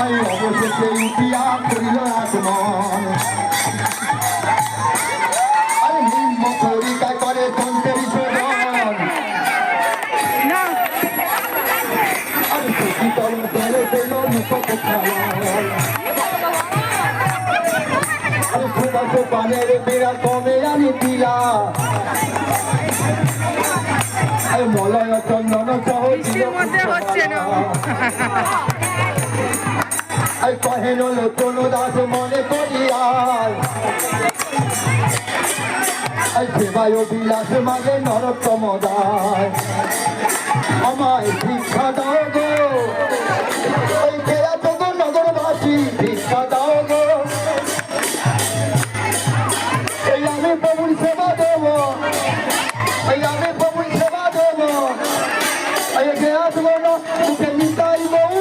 আমি অবশেষে উঠিয়া করিল আগমন আমি নিম্ন করিকা করে তন্ত্রের শোভন আমি সুখীতল ধরে পেল মুখকে খাওয়ান আমি সুবাস পানের বিরা কমে আনি দিলা আমি মলয় চন্দন সহ হচ্ছে না I কহেন লোচন দাস মনে করিয়ায় সেবায় বিলাস মাগে নরোত্তম দায় আমায় ভিক্ষা দাও গো ওই খেয়া তো গো নগরবাসী ভিক্ষা দাও গো এই আমি প্রভুর সেবা দেব এই আমি প্রভুর সেবা দেব এই খেয়া তো গো মুখে নিতাই বউ